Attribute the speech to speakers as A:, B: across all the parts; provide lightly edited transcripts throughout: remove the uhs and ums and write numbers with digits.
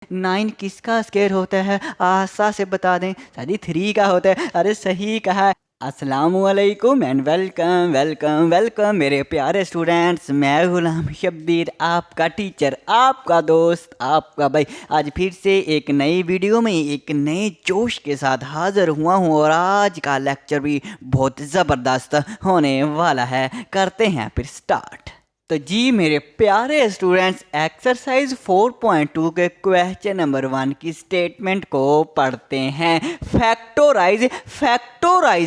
A: 9 किसका स्क्वायर होता है? आशा से बता दें। सर जी 3 का होता है। अरे सही कहा। अस्सलामुअलैकुम एंड वेलकम वेलकम वेलकम मेरे प्यारे स्टूडेंट्स। मैं गुलाम शब्बीर, आपका टीचर, आपका दोस्त, आपका भाई आज फिर से एक नई वीडियो में एक नए जोश के साथ हाज़िर हुआ हूँ। और आज का लेक्चर भी बहुत ज़बरदस्त होने वाला है। करते हैं फिर स्टार्ट। तो जी मेरे प्यारे स्टूडेंट्स, एक्सरसाइज 4.2 के क्वेश्चन नंबर 1 की स्टेटमेंट को पढ़ते हैं। फैक्टोराइज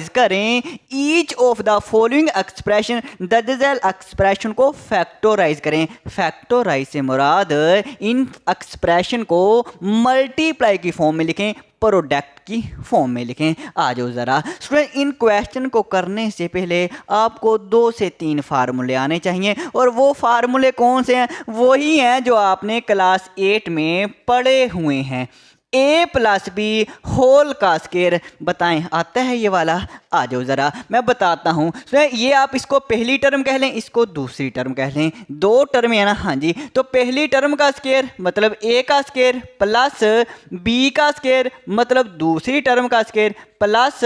A: करें each of the following expression. दर्जल एक्सप्रेशन को फैक्टोराइज करें। फैक्टोराइज से मुराद इन एक्सप्रेशन को मल्टीप्लाई की फॉर्म में लिखें, प्रोडक्ट की फॉर्म में लिखें। आ जाओ ज़रा स्टूडेंट, इन क्वेश्चन को करने से पहले आपको 2 से 3 फार्मूले आने चाहिए। और वो फार्मूले कौन से हैं? वही हैं जो आपने क्लास 8 में पढ़े हुए हैं। a+b होल का स्क्वायर बताएं, आता है ये वाला? आ जाओ ज़रा मैं बताता हूँ। ये आप इसको पहली टर्म कह लें, इसको दूसरी टर्म कह लें। 2 टर्म है ना? हाँ जी। तो पहली टर्म का स्क्वायर मतलब a का स्क्वायर प्लस b का स्क्वायर मतलब दूसरी टर्म का स्क्वायर प्लस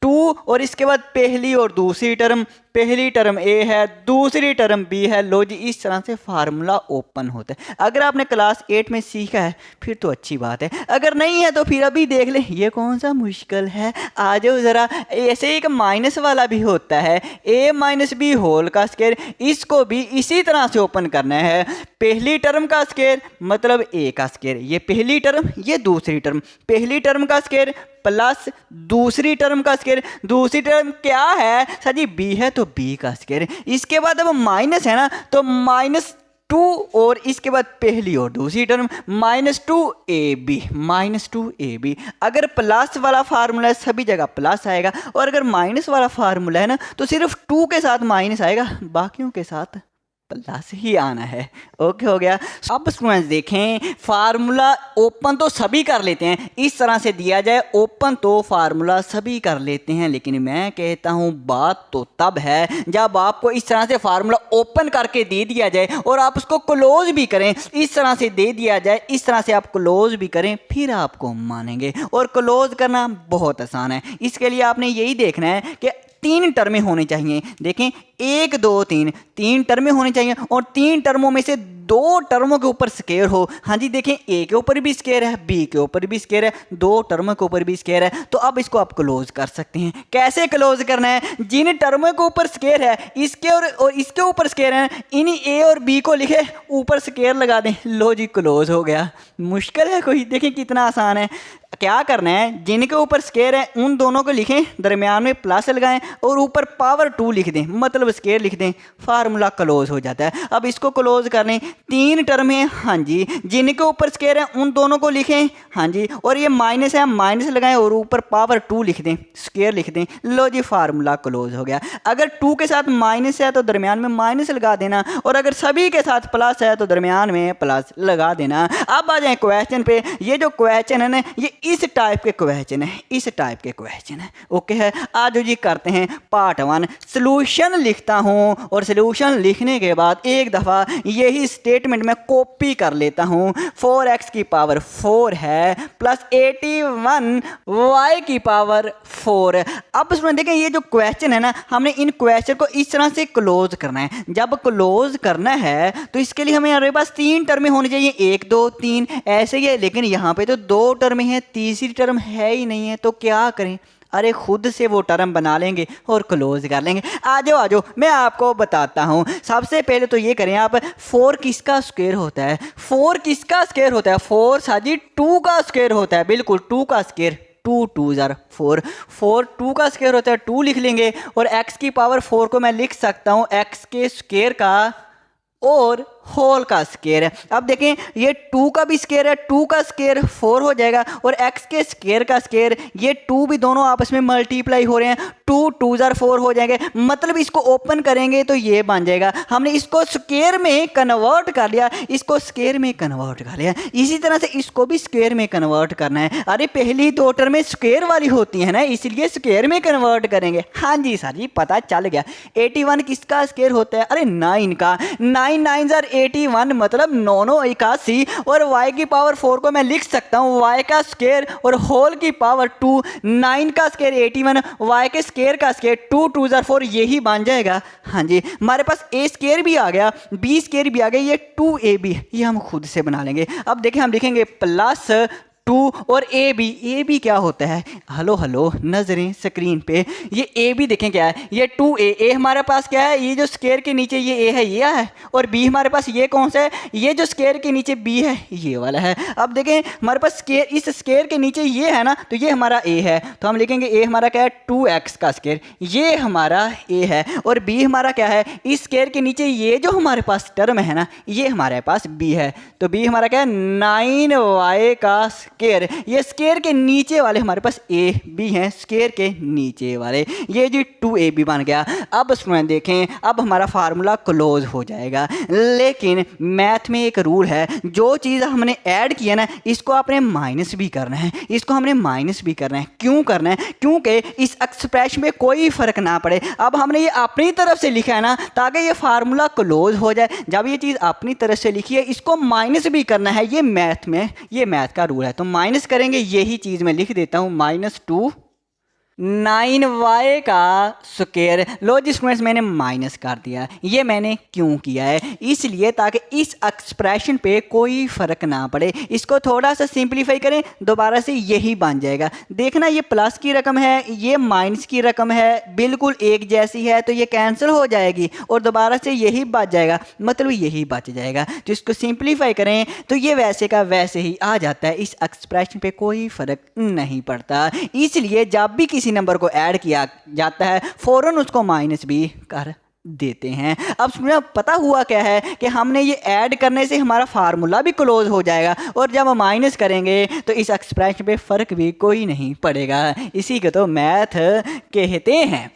A: 2, और इसके बाद पहली और दूसरी टर्म, पहली टर्म a है, दूसरी टर्म b है। लो जी, इस तरह से फार्मूला ओपन होता है। अगर आपने क्लास 8 में सीखा है फिर तो अच्छी बात है, अगर नहीं है तो फिर अभी देख ले, ये कौन सा मुश्किल है। आ जाओ ज़रा। ऐसे एक माइनस वाला भी होता है, a-b होल का स्क्वायर, इसको भी इसी तरह से ओपन करना है। पहली टर्म का स्क्वायर मतलब a का स्क्वायर, ये पहली टर्म, ये दूसरी टर्म, पहली टर्म का स्क्वायर प्लस दूसरी टर्म का स्क्वायर। दूसरी टर्म क्या है सर जी? b है तो b का स्क्वायर। इसके बाद अब माइनस है ना, तो -2, और इसके बाद पहली और दूसरी टर्म -2ab, -2ab। अगर प्लस वाला फार्मूला है सभी जगह प्लस आएगा, और अगर माइनस वाला फार्मूला है ना तो सिर्फ 2 के साथ माइनस आएगा, बाकियों के साथ प्लस ही आना है। ओके हो गया। अब स्टूडेंट्स देखें, फार्मूला ओपन तो सभी कर लेते हैं, इस तरह से दिया जाए ओपन तो फार्मूला सभी कर लेते हैं, लेकिन मैं कहता हूं बात तो तब है जब आपको इस तरह से फार्मूला ओपन करके दे दिया जाए और आप उसको क्लोज भी करें। इस तरह से दे दिया जाए, इस तरह से आप क्लोज भी करें, फिर आपको मानेंगे। और क्लोज करना बहुत आसान है। इसके लिए आपने यही देखना है कि 3 टर्में होनी चाहिए। देखें 1 2 3 टर्में होनी चाहिए, और 3 टर्मों में से 2 टर्मों के ऊपर स्क्वायर हो। हाँ जी, देखें a के ऊपर भी स्क्वायर है, b के ऊपर भी स्क्वायर है, 2 टर्मों के ऊपर भी स्क्वायर है। तो अब इसको आप क्लोज कर सकते हैं। कैसे क्लोज करना है? जिन टर्मों के ऊपर स्क्वायर है, इसके और इसके ऊपर स्क्वायर है, इन a और b को लिखे, ऊपर स्क्वायर लगा दें। लो जी, क्लोज हो गया। मुश्किल है कोई? देखें कितना आसान है। क्या करना है, जिनके ऊपर स्क्वायर है उन दोनों को लिखें, दरमियान में प्लस लगाएं और ऊपर पावर 2 लिख दें, मतलब स्क्वायर लिख दें, फार्मूला क्लोज हो जाता है। अब इसको क्लोज कर लें। 3 टर्म है, हाँ जी, जिनके ऊपर स्क्वायर है उन दोनों को लिखें, हाँ जी, और ये माइनस है, माइनस लगाएं और ऊपर पावर 2 लिख दें, स्क्वायर लिख दें। लो जी, फार्मूला क्लोज हो गया। अगर 2 के साथ माइनस है तो दरमियान में माइनस लगा देना, और अगर सभी के साथ प्लस है तो दरमियान में प्लस लगा देना। अब आ जाए क्वेश्चन पे। ये जो क्वेश्चन है ना, ये इस टाइप के क्वेश्चन है, इस टाइप के क्वेश्चन है। ओके है। आज जी करते हैं पार्ट 1। सॉल्यूशन लिखता हूं, और सॉल्यूशन लिखने के बाद एक दफ़ा यही स्टेटमेंट में कॉपी कर लेता हूं। 4x की पावर 4 है प्लस 81 y की पावर 4। अब उसमें देखें, ये जो क्वेश्चन है ना, हमने इन क्वेश्चन को इस तरह से क्लोज करना है। जब क्लोज करना है तो इसके लिए हमें हमारे पास 3 टर्में होनी चाहिए, 1 2 3 ऐसे ही है। लेकिन यहाँ पे तो 2 टर्में हैं, तीसरी टर्म है ही नहीं है, तो क्या करें? अरे खुद से वो टर्म बना लेंगे और क्लोज कर लेंगे। आ जाओ मैं आपको बताता हूँ। सबसे पहले तो ये करें आप, 4 किसका स्क्वायर होता है? 4 किसका स्क्वायर होता है? 4 साजी 2 का स्क्वायर होता है, बिल्कुल 2 का स्क्वायर। 2 2 ज़र 4, 4 2 का स्क्वायर होता है, 2 लिख लेंगे। और x की पावर 4 को मैं लिख सकता हूँ x के स्क्वायर का और होल का स्क्वायर है। अब देखें, ये 2 का भी स्क्वायर है, 2 का स्क्वायर 4 हो जाएगा, और x के स्क्वायर का स्क्वायर, ये 2 भी दोनों आपस में मल्टीप्लाई हो रहे हैं, 2 2 ज़र 4 हो जाएंगे। मतलब इसको ओपन करेंगे तो ये बन जाएगा। हमने इसको स्क्वायर में कन्वर्ट कर लिया, इसको स्क्वायर में कन्वर्ट कर लिया। इसी तरह से इसको भी स्क्वायर में कन्वर्ट करना है। अरे पहली 2 टर्में स्क्वायर वाली होती है ना, इसलिए स्क्वायर में कन्वर्ट करेंगे। हाँ जी सर जी, पता चल गया। 81 किसका स्क्वायर होता है? अरे 9 का। 9 9 ज़र 81 मतलब 981 और y की पावर 4 को मैं लिख सकता हूँ y का स्केयर और होल की पावर 2, 9 का स्केयर 81, y के स्केयर का स्केयर 2 2 4 यही बन जाएगा। हाँ जी, हमारे पास a स्केयर भी आ गया, b स्केयर भी आ गया, ये 2ab ये हम खुद से बना लेंगे। अब देखिए हम लिखेंगे प्लस 2 और ए बी क्या होता है, हेलो हेलो नजरें स्क्रीन पे, ये ए बी देखें क्या है, ये 2a हमारे पास क्या है, ये जो स्केयर के नीचे ये ए है ये है, और बी हमारे पास ये कौन सा है, ये जो स्केयर के नीचे बी है ये वाला है। अब देखें हमारे पास स्केयर, इस स्केयर के नीचे ये है ना, तो ये हमारा ए है, तो हम लिखेंगे ए हमारा क्या है 2x का स्केयर, ये हमारा ए है, और बी हमारा क्या है, इस स्केयर के नीचे ये जो हमारे पास टर्म है ना ये हमारे पास बी है, तो बी हमारा क्या है 9y का स्केयर, ये स्केयर के नीचे वाले हमारे पास ए बी हैं, स्केयर के नीचे वाले, ये जी 2ab बन गया। अब स्टूडेंट देखें अब हमारा फार्मूला क्लोज हो जाएगा, लेकिन मैथ में एक रूल है, जो चीज़ हमने ऐड किया ना इसको आपने माइनस भी करना है, इसको हमने माइनस भी करना है। क्यों करना है, क्योंकि इस एक्सप्रेशन में कोई फ़र्क ना पड़े। अब हमने ये अपनी तरफ से लिखा है ना ताकि ये फार्मूला क्लोज हो जाए, जब ये चीज़ अपनी तरफ से लिखी है इसको माइनस भी करना है, ये मैथ में ये मैथ का रूल है, तो माइनस करेंगे, यही चीज़ मैं लिख देता हूँ -2 9y का स्क्वायर। लो जी स्टूडेंट्स मैंने माइनस कर दिया, ये मैंने क्यों किया है, इसलिए ताकि इस एक्सप्रेशन पे कोई फ़र्क ना पड़े। इसको थोड़ा सा सिंप्लीफाई करें, दोबारा से यही बन जाएगा। देखना ये प्लस की रकम है, ये माइनस की रकम है, बिल्कुल एक जैसी है, तो ये कैंसिल हो जाएगी और दोबारा से यही बच जाएगा, मतलब यही बच जाएगा। तो इसको सिंप्लीफाई करें तो ये वैसे का वैसे ही आ जाता है, इस एक्सप्रेशन पे कोई फ़र्क नहीं पड़ता। इसलिए जब भी किसी नंबर को ऐड किया जाता है फौरन उसको माइनस भी कर देते हैं। अब सुनिए पता हुआ क्या है कि हमने ये ऐड करने से हमारा फार्मूला भी क्लोज हो जाएगा, और जब हम माइनस करेंगे तो इस एक्सप्रेशन पे फ़र्क भी कोई नहीं पड़ेगा, इसी को तो मैथ कहते हैं।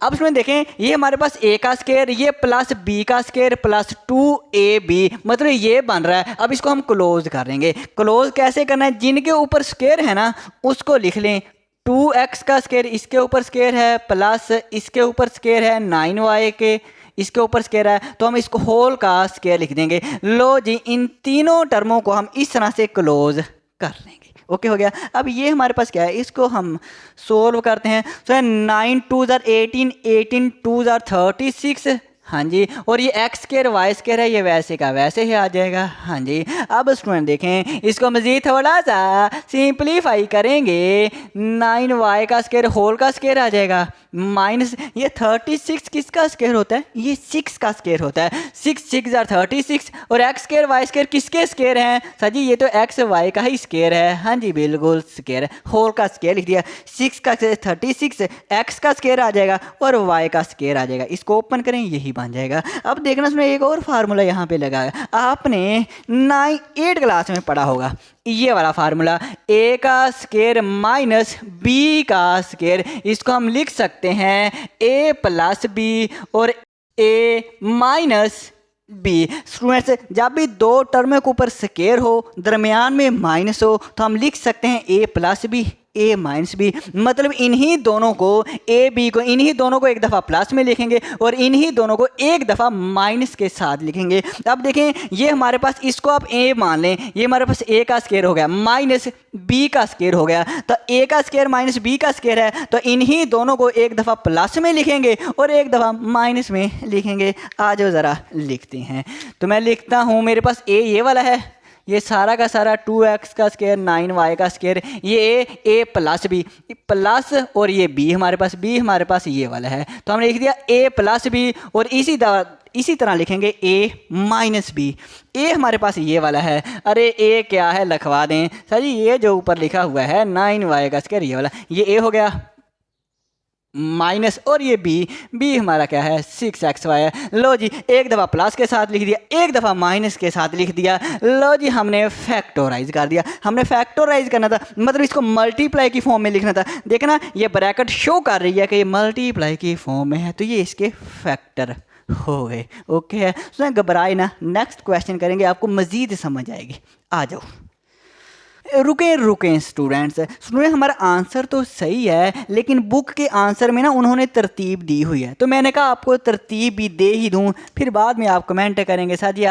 A: अब इसमें देखें ये हमारे पास a का स्केयर, ये प्लस b का स्केयर प्लस 2ab, मतलब ये बन रहा है। अब इसको हम क्लोज करेंगे। क्लोज कैसे करना है, जिनके ऊपर स्केयर है ना उसको लिख लें, 2x का स्केयर इसके ऊपर स्केयर है, प्लस इसके ऊपर स्केयर है 9y के इसके ऊपर स्केयर है, तो हम इसको होल का स्केयर लिख देंगे। लो जी इन तीनों टर्मों को हम इस तरह से क्लोज कर लेंगे। ओके हो गया। अब ये हमारे पास क्या है, इसको हम सोल्व करते हैं। तो 9 2 18, 18 2 36, हाँ जी, और ये एक्स स्केयर वाई स्केयर है, ये वैसे का वैसे ही आ जाएगा। हाँ जी, अब स्टूडेंट देखें इसको मज़ीद थोड़ा सा सिंप्लीफाई करेंगे, 9y का स्केयर होल का स्केयर आ जाएगा, माइनस ये 36 किसका स्केयर होता है, ये 6 का स्केयर होता है, 6 6 36, और एक्स स्केयर वाई स्केयर किसके स्केयर हैं सर जी, ये तो एक्स वाई का ही स्केयर है। हाँ जी बिल्कुल स्केयर है, होल का स्केयर लिख दिया, 6 का 36 एक्स का स्केयर आ जाएगा और वाई का स्केयर आ जाएगा। इसको ओपन करें यही बन जाएगा। अब देखना उसमें एक और फार्मूला यहाँ पे लगा है, आपने 8 क्लास में पढ़ा होगा ये वाला फार्मूला, a का स्केयर माइनस b का स्केयर, इसको हम लिख सकते हैं a प्लस बी और a माइनस बी। स्टूडेंट्स जब भी दो टर्म के ऊपर स्केयर हो दरमियान में माइनस हो तो हम लिख सकते हैं a plus B a minus B, मतलब इन्हीं दोनों को a b को इन्हीं दोनों को एक दफ़ा प्लस में लिखेंगे और इन्हीं दोनों को एक दफ़ा माइनस के साथ लिखेंगे। अब देखें ये हमारे पास, इसको आप a मान लें, ये हमारे पास a का स्केयर हो गया माइनस b का स्केयर हो गया, तो a का स्केयर माइनस b का स्केयर है, तो इन्हीं दोनों को एक दफ़ा प्लस में लिखेंगे और एक दफ़ा माइनस में लिखेंगे। आ जाओ ज़रा लिखते हैं, तो मैं लिखता हूँ मेरे पास a ये वाला है, ये सारा का सारा 2x का स्केयर 9y का स्केयर, ये a प्लस बी प्लस और ये b हमारे पास ये वाला है, तो हमने लिख दिया a प्लस बी और इसी तरह लिखेंगे a माइनस बी। a हमारे पास ये वाला है, अरे a क्या है लिखवा दें सर जी, ये जो ऊपर लिखा हुआ है 9y का स्केयर ये वाला, ये a हो गया माइनस और ये b हमारा क्या है 6xy है। लो जी एक दफ़ा प्लस के साथ लिख दिया, एक दफ़ा माइनस के साथ लिख दिया। लो जी हमने फैक्टोराइज कर दिया, हमने फैक्टोराइज करना था, मतलब इसको मल्टीप्लाई की फॉर्म में लिखना था। देखना ये ब्रैकेट शो कर रही है कि ये मल्टीप्लाई की फॉर्म में है, तो ये इसके फैक्टर हो गए। ओके है, तो घबराए ना, नेक्स्ट क्वेश्चन करेंगे, आपको मज़ीद समझ आएगी। आ जाओ रुकें स्टूडेंट्स हमारा आंसर तो सही है, लेकिन बुक के आंसर में ना उन्होंने तरतीब दी हुई है, तो मैंने कहा आपको तरतीब भी दे ही दूं, फिर बाद में आप कमेंट करेंगे सर जी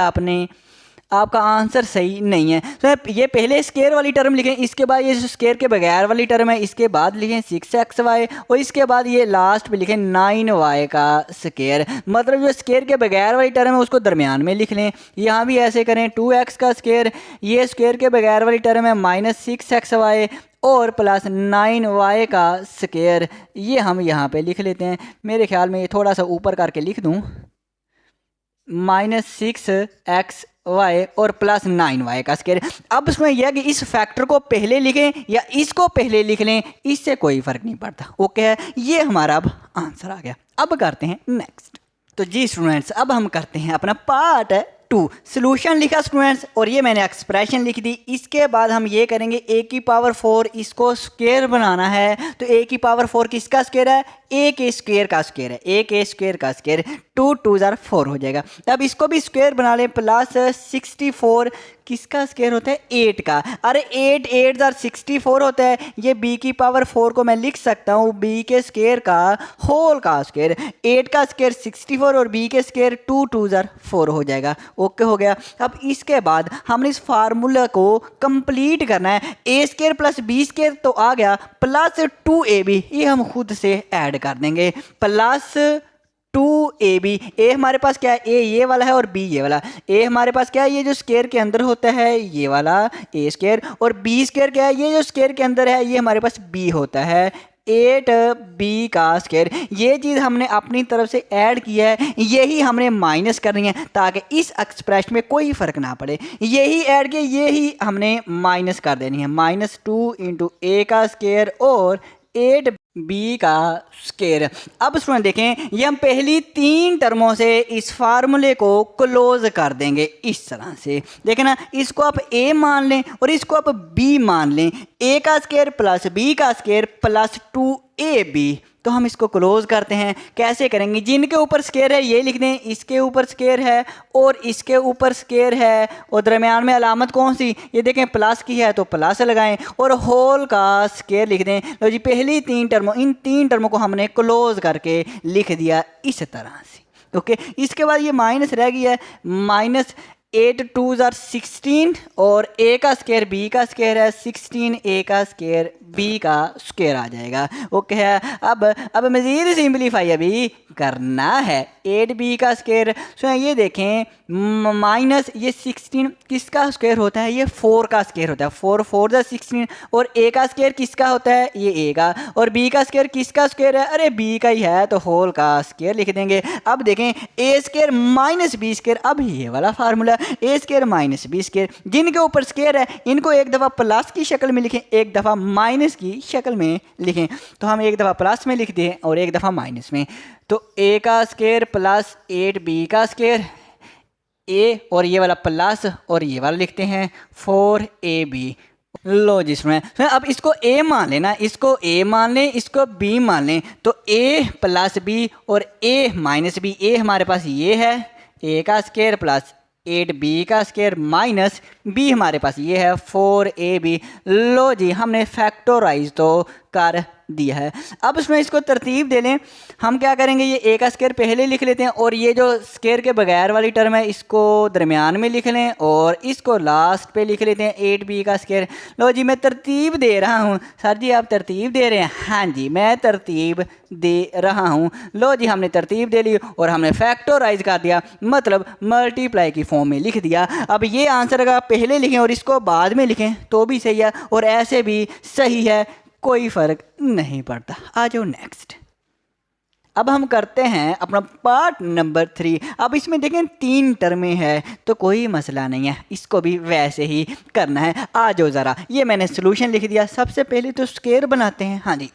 A: आपका आंसर सही नहीं है। तो ये पहले स्केयर वाली टर्म लिखें, इसके बाद ये जो स्केयर के बगैर वाली टर्म है इसके बाद लिखें 6xy, और इसके बाद ये लास्ट पे लिखें 9y का स्केयर। मतलब जो स्केयर के बगैर वाली टर्म है उसको दरमियान में लिख लें। यहाँ भी ऐसे करें 2x का स्केयर, ये स्केयर के बगैर वाली टर्म है -6xy और प्लस 9y का स्केयर, ये हम यहाँ पे लिख लेते हैं। मेरे ख्याल में ये थोड़ा सा ऊपर करके लिख दूँ, -6xy और प्लस 9y का स्केयर। अब उसमें यह है कि इस फैक्टर को पहले लिखें या इसको पहले लिख लें, इससे कोई फ़र्क नहीं पड़ता। ओके है, ये हमारा अब आंसर आ गया। अब करते हैं नेक्स्ट। तो जी स्टूडेंट्स, अब हम करते हैं अपना पार्ट 2। सोल्यूशन लिखा स्टूडेंट्स, और ये मैंने एक्सप्रेशन लिख दी। इसके बाद हम ये करेंगे a⁴ इसको स्क्वायर बनाना है। तो a⁴ किसका स्क्वायर है? a के स्क्वायर का स्क्वायर है, a के स्क्वायर का स्क्वायर, 2 2 4 हो जाएगा। तब इसको भी स्क्वायर बना लें, प्लस 64 किसका स्क्वायर होता है? 8 का। अरे 8 8 64 होता है, ये b⁴ को मैं लिख सकता हूँ b के स्क्वायर का होल का स्क्वायर, 8 का स्क्वायर 64 और b के स्क्वायर 2 2 4 हो जाएगा। ओके हो गया। अब इसके बाद हमने इस फार्मूला को कंप्लीट करना है। a² + b² तो आ गया, प्लस 2ab, ये हम खुद से ऐड कर देंगे, प्लस 2ab। a हमारे पास क्या है? a ये वाला है और b ये वाला। a हमारे पास क्या है? ये जो स्क्वायर के अंदर होता है ये वाला a², और b² क्या है? ये जो स्क्वायर के अंदर है ये हमारे पास b होता है, 8b का स्क्वायर। ये चीज़ हमने अपनी तरफ से ऐड किया है, यही हमने माइनस करनी है ताकि इस एक्सप्रेशन में कोई फ़र्क ना पड़े। यही ऐड किया, यही हमने माइनस कर देनी है, -2 × a का स्क्वायर और 8b का स्क्वायर। अब स्टूडेंट देखें, ये हम पहली 3 टर्मों से इस फार्मूले को क्लोज कर देंगे इस तरह से। देखें ना, इसको आप a मान लें और इसको आप b मान लें, a का स्क्वायर प्लस b का स्क्वायर प्लस 2ab। तो हम इसको क्लोज करते हैं। कैसे करेंगे? जिनके ऊपर स्क्वायर है ये लिख दें, इसके ऊपर स्क्वायर है और इसके ऊपर स्क्वायर है, और दरमियान में अलामत कौन सी? ये देखें प्लस की है तो प्लस लगाएं, और होल का स्क्वायर लिख दें। लो जी, पहली 3 टर्मों, इन 3 टर्मों को हमने क्लोज करके लिख दिया इस तरह से। ओके, इसके बाद ये माइनस रह गया है, -8 2 16 और a का स्क्वायर b का स्क्वायर है 16, a का स्क्वायर b का स्क्वायर आ जाएगा। ओके है। अब मज़ीद सिंपलीफाई अभी करना है। 8b का स्क्वायर, सो ये देखें, माइनस ये 16 किसका स्क्वायर होता है? ये 4 का स्क्वायर होता है, 4 4 16, और a का स्क्वायर किसका होता है? ये a का, और b का स्क्वायर किसका स्क्वायर है? अरे b का ही है, तो होल का स्क्वायर लिख देंगे। अब देखें, a² - b², अब ये वाला फार्मूला, a² - b², जिनके ऊपर स्क्वायर है इनको एक दफ़ा प्लस की शक्ल में लिखें, एक दफ़ा माइनस की शक्ल में लिखें। तो हम एक दफ़ा प्लस में लिख दें और एक दफ़ा माइनस में। तो a का स्क्वायर प्लस 8b का स्क्वायर, a और ये वाला प्लस और ये वाला लिखते हैं 4ab। लो जिसमें अब इसको a मान लेना, इसको a मान लें, इसको b मान लें। तो a + b और a - b, a हमारे पास ये है, a का स्क्वायर प्लस 8b का स्क्वायर माइनस b हमारे पास ये है 4ab। लो जी, हमने फैक्टराइज तो कर दिया है। अब उसमें इसको तरतीब दे लें। हम क्या करेंगे, ये a का स्क्वायर पहले लिख लेते हैं, और ये जो स्क्वायर के बगैर वाली टर्म है इसको दरमियान में लिख लें, और इसको लास्ट पे लिख लेते हैं 8b का स्क्वायर। लो जी, मैं तरतीब दे रहा हूँ। सर जी आप तरतीब दे रहे हैं? हाँ जी, मैं तरतीब दे रहा हूँ। लो जी, हमने तरतीब दे ली और हमने फैक्टराइज कर दिया, मतलब मल्टीप्लाई की फॉर्म में लिख दिया। अब ये आंसर अगर आप पहले लिखें और इसको बाद में लिखें तो भी सही है, और ऐसे भी सही है, कोई फ़र्क नहीं पड़ता। आ जाओ नेक्स्ट। अब हम करते हैं अपना पार्ट नंबर 3। अब इसमें देखें 3 टर्में हैं तो कोई मसला नहीं है, इसको भी वैसे ही करना है। आ जाओ ज़रा, ये मैंने सोल्यूशन लिख दिया। सबसे पहले तो स्क्वायर बनाते हैं। हाँ जी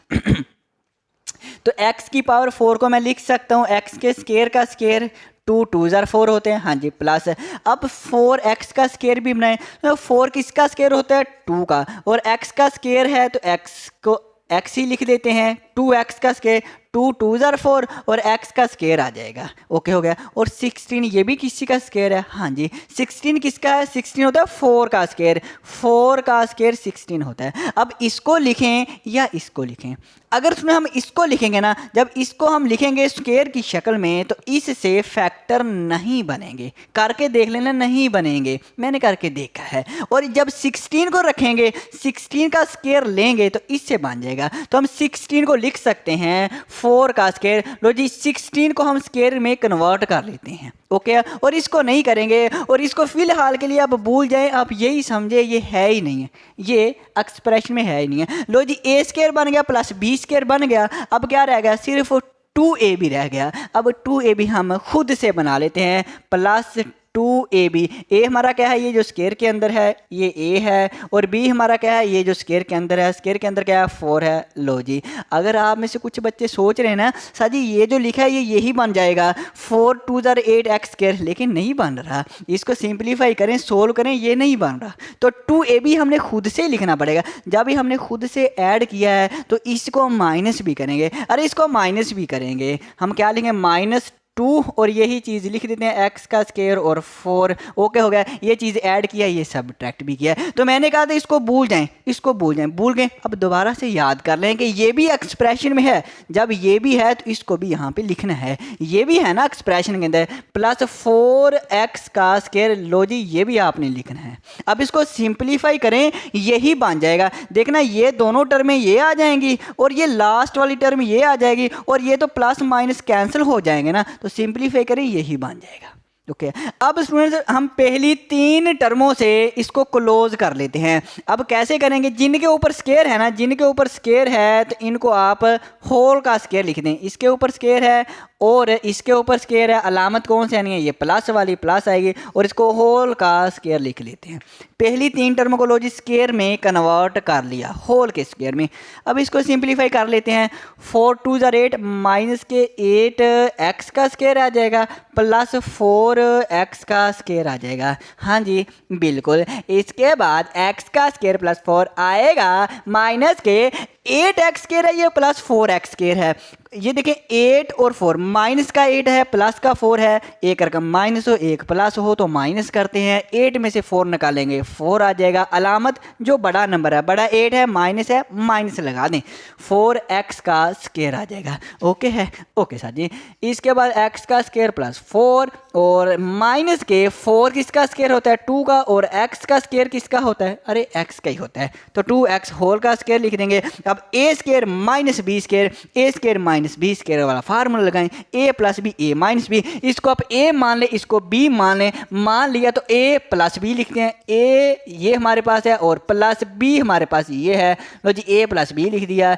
A: तो x⁴ को मैं लिख सकता हूँ, x के स्क्वायर का स्क्वायर 2 2 4 होते हैं। हाँ जी, प्लस अब 4x का स्क्वायर भी बनाएं, तो 4 किसका स्क्वायर होता है? 2 का, और x का स्क्वायर है तो x को x ही लिख देते हैं, 2x का स्क्वायर 2 2 ज़र 4 और x का स्केयर आ जाएगा। ओके हो गया। और 16 ये भी किसी का स्केयर है। हाँ जी, 16 किसका है? 16 होता है 4 का स्केयर, 4 का स्केयर 16 होता है। अब इसको लिखें या इसको लिखें? अगर उसमें हम इसको लिखेंगे ना, जब इसको हम लिखेंगे स्क्वायर की शक्ल में तो इससे फैक्टर नहीं बनेंगे। करके देख लेना, नहीं बनेंगे, मैंने करके देखा है। और जब 16 को रखेंगे, 16 का स्क्वायर लेंगे तो इससे बन जाएगा। तो हम 16 को लिख सकते हैं 4 का स्क्वायर। लो जी, 16 को हम स्क्वायर में कन्वर्ट कर लेते हैं। ओके, और इसको नहीं करेंगे और इसको फिलहाल के लिए आप भूल जाएं, आप यही समझे ये है ही नहीं है, ये एक्सप्रेशन में है ही नहीं है। लो जी, ए स्क्वायर बन गया प्लस बी स्क्वायर बन गया। अब क्या रह गया? सिर्फ 2ab रह गया। अब 2ab हम खुद से बना लेते हैं, प्लस 2ab। ए हमारा क्या है? ये जो स्क्वायर के अंदर है ये a है, और b हमारा क्या है? ये जो स्क्वायर के अंदर है, स्क्वायर के अंदर क्या है? 4 है। लो जी, अगर आप में से कुछ बच्चे सोच रहे हैं ना सर जी ये जो लिखा है ये यही बन जाएगा 4 2 ज़र 8 x स्क्वायर, लेकिन नहीं बन रहा। इसको सिंप्लीफाई करें, सोल्व करें, ये नहीं बन रहा। तो 2ab हमने खुद से लिखना पड़ेगा। जब भी हमने खुद से ऐड किया है तो इसको माइनस भी करेंगे। अरे इसको माइनस भी करेंगे, हम क्या लिखेंगे? -2 और यही चीज़ लिख देते हैं x का स्क्वायर और 4। ओके हो गया। ये चीज़ ऐड किया, ये सब्ट्रैक्ट भी किया। तो मैंने कहा था इसको भूल जाएं, इसको भूल जाएं, भूल गए। अब दोबारा से याद कर लें कि ये भी एक्सप्रेशन में है। जब ये भी है तो इसको भी यहाँ पे लिखना है। ये भी है ना एक्सप्रेशन के अंदर, प्लस 4x का स्क्वायर। लो जी, ये भी आपने लिखना है। अब इसको सिंप्लीफाई करें, यही बन जाएगा। देखना, ये दोनों टर्में ये आ जाएंगी और ये लास्ट वाली टर्म ये आ जाएगी, और ये तो प्लस माइनस कैंसिल हो जाएंगे ना, तो सिंप्लीफाई करें, यही बन जाएगा। ओके, अब स्टूडेंट्स हम पहली 3 टर्मों से इसको क्लोज कर लेते हैं। अब कैसे करेंगे? जिनके ऊपर स्क्वायर है ना, जिनके ऊपर स्क्वायर है तो इनको आप होल का स्क्वायर लिख दें। इसके ऊपर स्क्वायर है और इसके ऊपर स्क्वायर है, अलामत कौन सी आनी है? ये प्लस वाली, प्लस आएगी, और इसको होल का स्क्वायर लिख लेते हैं। पहली 3 टर्मों को लो जी स्क्वायर में कन्वर्ट कर लिया, होल के स्क्वायर में। अब इसको सिंप्लीफाई कर लेते हैं। 4 2 ज़र 8 माइनस के 8 x का स्क्वायर आ जाएगा, प्लस 4x का स्क्वायर आ जाएगा। हाँ जी बिल्कुल। इसके बाद x का स्क्वायर प्लस 4 आएगा, माइनस के 8x स्क्वायर है ये, प्लस 4x स्क्वायर है। ये देखें 8 और 4, माइनस का 8 है प्लस का 4 है, एक रकम माइनस हो एक प्लस हो तो माइनस करते हैं। 8 में से 4 निकालेंगे, 4 आ जाएगा। अलामत जो बड़ा नंबर है, बड़ा 8 है, माइनस है, माइनस लगा दें, 4x का स्क्वायर आ जाएगा। ओके है? ओके सर जी। इसके बाद x का स्क्वायर प्लस 4 और माइनस के 4 किसका स्क्वायर होता है? 2 का, और x का स्क्वायर किसका होता है? अरे x का ही होता है, तो 2x होल का स्क्वायर लिख देंगे। अब a square minus b square, a square minus b square वाला फार्मूला लगाएं, a plus b a minus b। इसको आप a मान लें, इसको b मान लें। मान लिया तो a प्लस b लिखते हैं। a ये हमारे पास है और प्लस b हमारे पास ये है। लो जी, a प्लस b लिख दिया।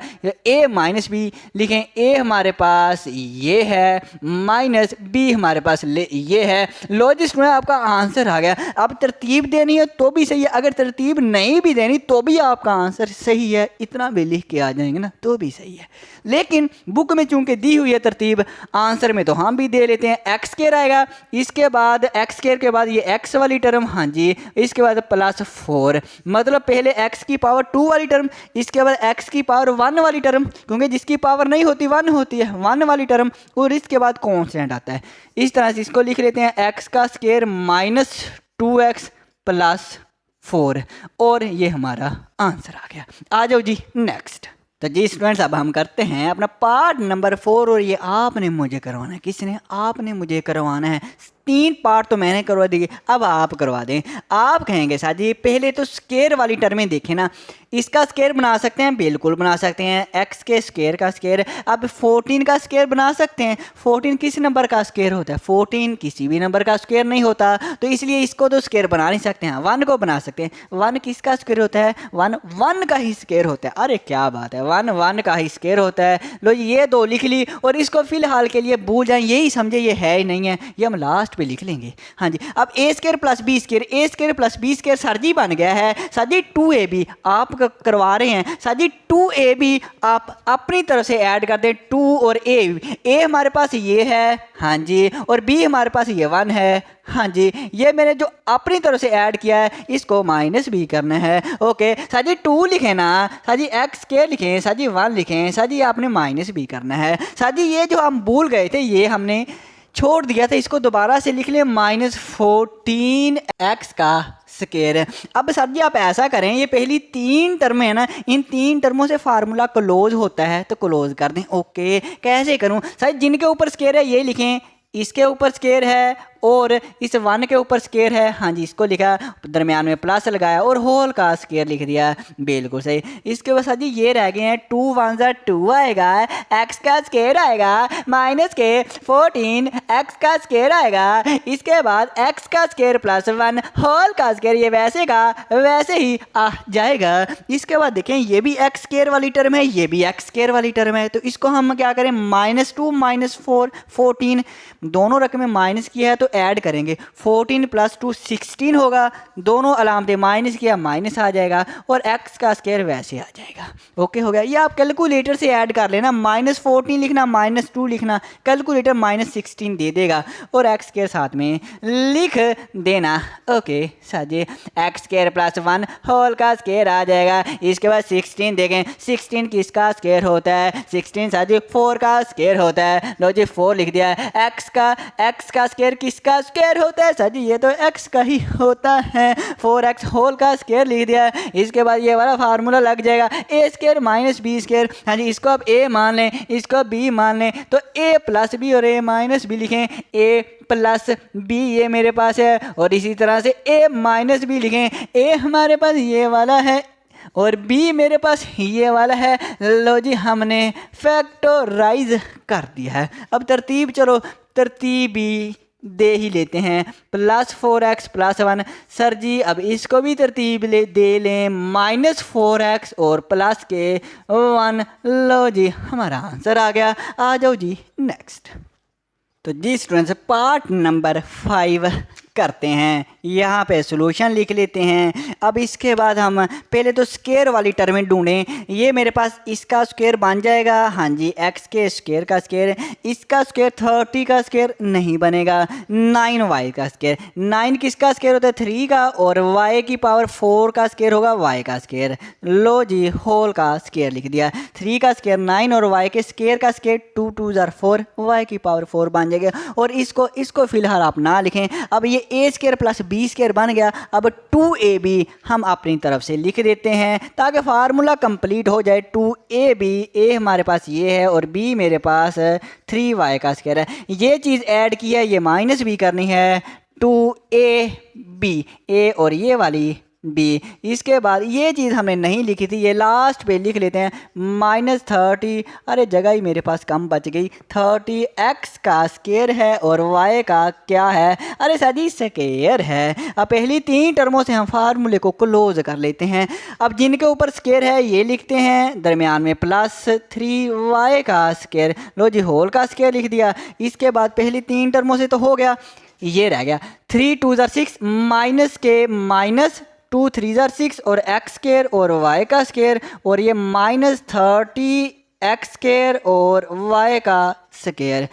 A: a माइनस b लिखें, a हमारे पास ये है, माइनस b हमारे पास ये है। लो जी स्टूडेंट, आपका आंसर आ गया। अब तरतीब देनी है तो भी सही है, अगर तरतीब नहीं भी देनी तो भी आपका आंसर सही है। इतना भी लिख के आ जाएंगे ना तो भी सही है। लेकिन बुक में चूंकि दी हुई है तरतीब, आंसर में तो हम भी दे लेते हैं। एक्स स्क्वायर आएगा, इसके बाद एक्स स्क्वायर के बाद ये एक्स वाली टर्म, हाँ जी, इसके बाद प्लस 4, मतलब पहले एक्स की पावर 2 वाली टर्म, इसके बाद एक्स की पावर 1 वाली टर्म, क्योंकि जिसकी पावर नहीं होती 1 होती है, 1 वाली टर्म, और इसके बाद कॉन्स्टेंट आता है। इस तरह से इसको लिख लेते हैं, एक्स का स्क्वायर माइनस 2x प्लस 4, और ये हमारा आंसर आ गया। आ जाओ जी नेक्स्ट। तो जी स्टूडेंट्स, अब हम करते हैं अपना पार्ट नंबर 4, और ये आपने मुझे करवाना है। किसने? आपने मुझे करवाना है। 3 पार्ट तो मैंने करवा दिए, अब आप करवा दें। आप कहेंगे साथ जी पहले तो स्क्वायर वाली टर्में देखें ना, इसका स्क्वायर बना सकते हैं, बिल्कुल बना सकते हैं। एक्स के स्क्वायर का स्क्वायर, अब 14 का स्क्वायर बना सकते हैं। 14 किस नंबर का स्क्वायर होता है? 14 किसी भी नंबर का स्क्वायर नहीं होता, तो इसलिए इसको तो स्क्वायर बना नहीं सकते हैं। 1 को बना सकते हैं। 1 किसका स्क्वायर होता है? 1 का ही स्क्वायर होता है। अरे क्या बात है, 1 का ही स्क्वायर होता है। लो ये 2 लिख ली, और इसको फिलहाल के लिए भूल जाएं, यही समझे ये है ही नहीं है, ये हम लास्ट पे लिख लेंगे। हाँ जी, अब A square plus B square, A square plus B square sir ji बन गया है सर जी 2ab, आप करवा रहे हैं सर जी 2ab, आप अपनी तरफ से ऐड कर दें 2 और ए हमारे पास ये है, हाँ जी, और बी हमारे पास ये 1 है, हाँ जी, ये मैंने जो अपनी तरफ से ऐड किया है इसको माइनस बी करना है। ओके सर जी 2 लिखें ना, सर जी एक्स स्क्वायर लिखें, सर जी 1 लिखें, सर जी आपने माइनस बी करना है। सर जी ये जो हम भूल गए थे ये हमने छोड़ दिया था, इसको दोबारा से लिख लें -14x का स्क्वायर। अब सर जी आप ऐसा करें, ये पहली 3 टर्म है ना, इन 3 टर्मों से फार्मूला क्लोज होता है तो क्लोज कर दें। ओके कैसे करूं सर, जिनके ऊपर स्क्वायर है ये लिखें, इसके ऊपर स्क्वायर है और इस 1 के ऊपर स्क्वायर है, हाँ जी, इसको लिखा, दरमियान में प्लस लगाया और होल का स्क्वायर लिख दिया, बिल्कुल सही। इसके बाद सर जी ये रह गए हैं 2 1 ज़ा 2 आएगा, x का स्क्वायर आएगा माइनस के 14 x का स्क्वायर आएगा, इसके बाद x का स्क्वायर प्लस 1 होल का स्क्वायर, ये वैसे का वैसे ही आ जाएगा। इसके बाद देखें ये भी x स्क्वायर वाली टर्म है, ये भी x स्क्वायर वाली टर्म है, तो इसको हम क्या करें -2 -4 14, दोनों रकमें माइनस किया है तो ऐड करेंगे, 14 + 2 16 होगा, दोनों अलामतें माइनस किया माइनस आ जाएगा और x का स्क्वायर वैसे आ जाएगा। ओके हो गया, ये आप कैलकुलेटर से ऐड कर लेना, -14 लिखना -2 लिखना, कैलकुलेटर -16 दे देगा और x स्क्वायर साथ में लिख देना। ओके सर जी x स्क्वायर प्लस 1 होल का स्क्वायर आ जाएगा। इसके बाद 16 देखें, 16 किसका स्क्वायर होता है, 16 सर जी 4 का स्क्वायर होता है, लो जी 4 लिख दिया। x का स्क्वायर किसका स्क्वायर होता है, सर जी ये तो x का ही होता है, 4x होल का स्क्वायर लिख दिया। इसके बाद ये वाला फार्मूला लग जाएगा a square minus B square, हाँ जी, इसको आप a मान लें, इसको b मान लें, तो a प्लस b और a माइनस b लिखें, a प्लस b ये मेरे पास है और इसी तरह से a माइनस b लिखें, a हमारे पास ये वाला है और b मेरे पास ये वाला है। लो जी हमने फैक्टराइज कर दिया है। अब तरतीब, चलो तरतीबी दे ही लेते हैं, +4x + 1, सर जी अब इसको भी तरतीब दे लें, -4x और प्लस के 1, लो जी हमारा आंसर आ गया। आ जाओ जी नेक्स्ट। तो जी स्टूडेंट्स पार्ट नंबर 5 करते हैं, यहाँ पे सॉल्यूशन लिख लेते हैं। अब इसके बाद हम पहले तो स्क्वायर वाली टर्में ढूंढें, ये मेरे पास इसका स्क्वायर बन जाएगा, हाँ जी, x के स्क्वायर का स्क्वायर, इसका स्क्वायर 30 का स्क्वायर नहीं बनेगा, 9y का स्क्वायर, 9 किसका स्क्वायर होता है 3 का और y की पावर 4 का स्क्वायर होगा y का स्क्वायर, लो जी होल का स्क्वायर लिख दिया। 3 का स्क्वायर 9 और y के स्क्वायर का स्क्वायर 2 2 ज़ा 4, y की पावर 4 बन जाएगा। और इसको फिलहाल आप ना लिखें। अब ये a square plus b square बन गया, अब 2ab हम अपनी तरफ से लिख देते हैं ताकि फार्मूला कंप्लीट हो जाए। 2ab, a हमारे पास ये है और b मेरे पास 3y का स्क्वायर है, ये चीज़ ऐड की है, ये माइनस भी करनी है, 2ab a और ये वाली b। इसके बाद ये चीज़ हमने नहीं लिखी थी, ये लास्ट पे लिख लेते हैं, -30, अरे जगह ही मेरे पास कम बच गई, 30 x का स्क्वायर है और y का क्या है, अरे सर जी स्क्वायर है। अब पहली 3 टर्मों से हम फार्मूले को क्लोज कर लेते हैं। अब जिनके ऊपर स्क्वायर है ये लिखते हैं, दरमियान में +3y का स्क्वायर, लो जी होल का स्क्वायर लिख दिया। इसके बाद पहली 3 टर्मों से तो हो गया, ये रह गया 3 2 ज़ा 6 माइनस के माइनस 2 3 ज़ा 6 और x स्क्वायर और y का स्क्वायर और ये -30 x स्क्वायर और y का स्क्वायर।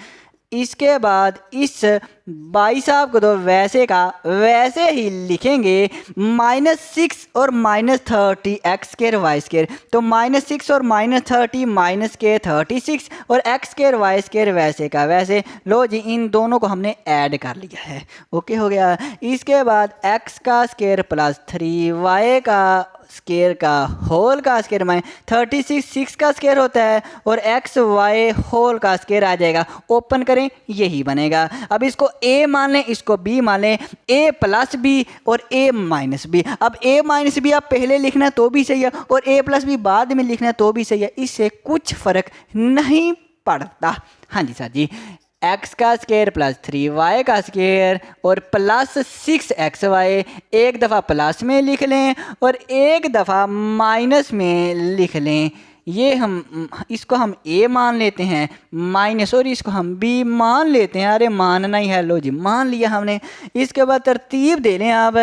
A: इसके बाद इस भाई साहब को तो वैसे का वैसे ही लिखेंगे, -6 और -30 x स्क्वायर y स्क्वायर, तो -6 और -30 माइनस के 36 और x स्क्वायर y स्क्वायर वैसे का वैसे। लो जी इन दोनों को हमने ऐड कर लिया है, ओके हो गया। इसके बाद x का स्क्वायर प्लस 3y का स्क्वायर का होल का स्क्वायर में 36 6 का स्क्वायर होता है और एक्स वाई होल का स्क्वायर आ जाएगा। ओपन करें यही बनेगा। अब इसको a मान लें, इसको b मान लें, a प्लस बी और a माइनस बी। अब a माइनस बी आप पहले लिखना तो भी सही है और a प्लस बी बाद में लिखना तो भी सही है, इससे कुछ फ़र्क नहीं पड़ता। हाँ जी सर जी, x का स्क्वायर प्लस 3y का स्क्वायर और प्लस 6xy एक दफ़ा प्लस में लिख लें और एक दफ़ा माइनस में लिख लें। ये हम इसको हम ए मान लेते हैं माइनस और इसको हम बी मान लेते हैं। अरे मानना ही है, लो जी मान लिया हमने। इसके बाद तरतीब दे लें आप।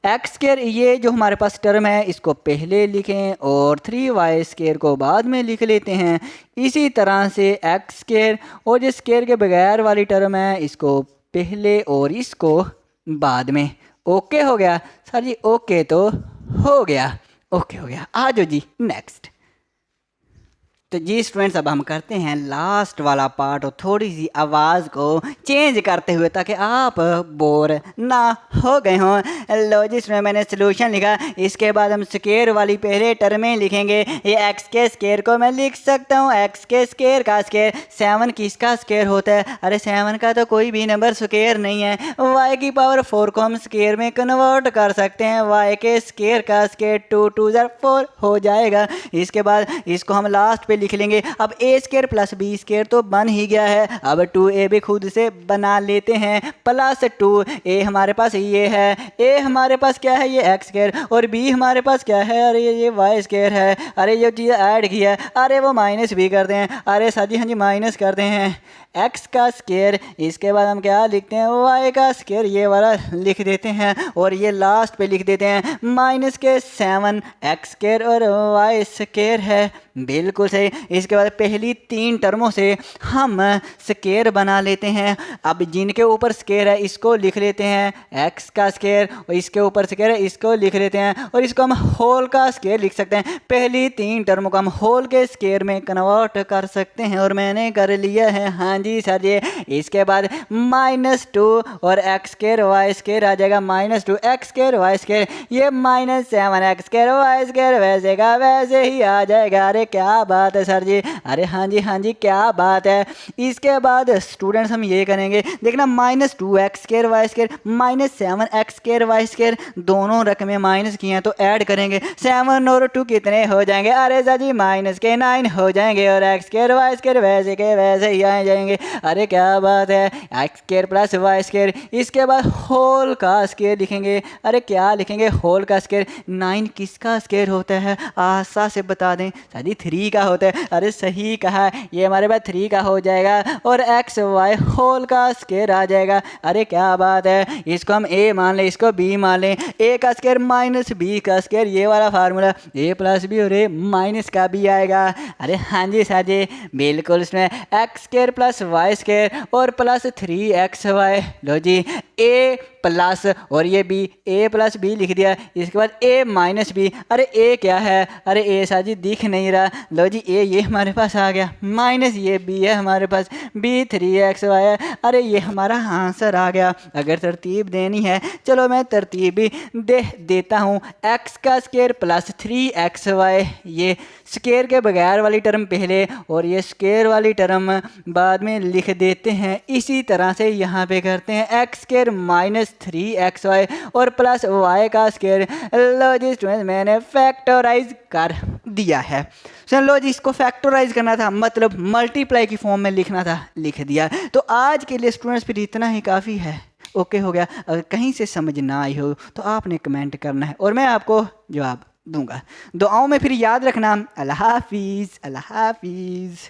A: एक्स स्केयर ये जो हमारे पास टर्म है इसको पहले लिखें और 3y स्केयर को बाद में लिख लेते हैं। इसी तरह से एक्स स्केयर और जो स्केयर के बगैर वाली टर्म है इसको पहले और इसको बाद में। ओके हो गया सर जी? ओके तो हो गया, ओके हो गया। आ जाओ जी नेक्स्ट। तो जी स्टूडेंट्स अब हम करते हैं लास्ट वाला पार्ट और थोड़ी सी आवाज़ को चेंज करते हुए ताकि आप बोर ना हो गए हों। लो जी स्टूडेंट मैंने सोल्यूशन लिखा। इसके बाद हम स्केयर वाली पहले टर्में लिखेंगे। ये एक्स के स्केयर को मैं लिख सकता हूँ एक्स के स्केयर का स्केयर। 7 किसका स्केयर होता है? अरे 7 का तो कोई भी नंबर स्केयर नहीं है। y की पावर 4 को हम स्केयर में कन्वर्ट कर सकते हैं। y के स्केयर का स्केयर 2 2 4 हो जाएगा। इसके बाद इसको हम लास्ट पे लिख लेंगे। अब ए स्केयर प्लस बी स्केयर तो बन ही गया है। अब 2a भी खुद से बना लेते हैं प्लस 2a हमारे पास ये है। a हमारे पास क्या है? ये एक्स स्केयर। और b हमारे पास क्या है? अरे ये वाई स्केयर है। अरे ये चीज़ ऐड की है। अरे वो माइनस भी कर दें। अरे सर जी हाँ जी माइनस कर हैं x का स्केयर। इसके बाद हम क्या लिखते हैं? y का स्केयर ये वाला लिख देते हैं और ये लास्ट पे लिख देते हैं माइनस के 7 x स्केयर और y स्केयर है। बिल्कुल सही। इसके बाद पहली 3 टर्मों से हम स्केयर बना लेते हैं। अब जिनके ऊपर स्केयर है इसको लिख लेते हैं x का स्केयर और इसके ऊपर स्केयर है इसको लिख लेते हैं और इसको हम होल का स्केयर लिख सकते हैं। पहली 3 टर्मों को हम होल के स्केयर में कन्वर्ट कर सकते हैं और मैंने कर लिया है। हाँ जी सर जी। इसके बाद -2 और एक्स स्केयर वाई स्केयर आ जाएगा -2 एक्स स्केयर वाई स्केयर। ये -7 एक्स स्केयर वाई स्केयर वैसे का वैसे ही आ जाएगा। अरे क्या बात है सर जी? अरे हाँ जी क्या बात है। इसके बाद स्टूडेंट्स हम ये करेंगे देखना -2 X square Y square -7 X square Y square दोनों रकमें माइनस की हैं तो ऐड करेंगे। 7 और 2 कितने हो जाएंगे? अरे सर जी -9 हो जाएंगे और एक्स स्केयर वाई स्केयर वैसे के वैसे ही आ जाएंगे। अरे क्या बात है। X square plus Y square. इसके बाद होल का स्केयर लिखेंगे। अरे क्या लिखेंगे? होल का स्केयर। 9 किसका स्केयर होता है? आशा से बता दें सर जी 3 का होता है। अरे सही कहा, ये हमारे पास 3 का हो जाएगा और एक्स वाई होल का स्केयर आ जाएगा। अरे क्या बात है। इसको हम ए मान लें इसको बी मान लें। ए का स्केयर माइनस बी का स्केयर ये वाला फार्मूला ए प्लस बी और ए माइनस का भी आएगा। अरे हाँ जी सर जी बिल्कुल। इसमें X square plus Y square और प्लस 3xy। लो जी ए प्लस और ये बी ए प्लस बी लिख दिया। इसके बाद ए माइनस बी। अरे ए क्या है? अरे ए सा जी दिख नहीं रहा। लो जी ए ये हमारे पास आ गया माइनस ये बी है हमारे पास बी 3xy है। अरे ये हमारा आंसर आ गया। अगर तरतीब देनी है चलो मैं तरतीब भी दे देता हूँ। एक्स का स्केयर प्लस 3xy ये स्केयर के बगैर वाली टर्म पहले और ये स्केयर वाली टर्म बाद में लिख देते हैं। इसी तरह से यहाँ पे करते हैं एक्स स्केयर -3xy और प्लस वाई का स्केयर। लो जी स्टूडेंट मैंने फैक्टराइज कर दिया है। लो जी इसको फैक्टराइज करना था मतलब मल्टीप्लाई की फॉर्म में लिखना था, लिख दिया। तो आज के लिए स्टूडेंट्स फिर इतना ही काफ़ी है। ओके हो गया। अगर कहीं से समझ ना आई हो तो आपने कमेंट करना है और मैं आपको जवाब दूंगा। दुआओं में फिर याद रखना। अल्लाह हाफिज़, अल्लाह हाफिज़।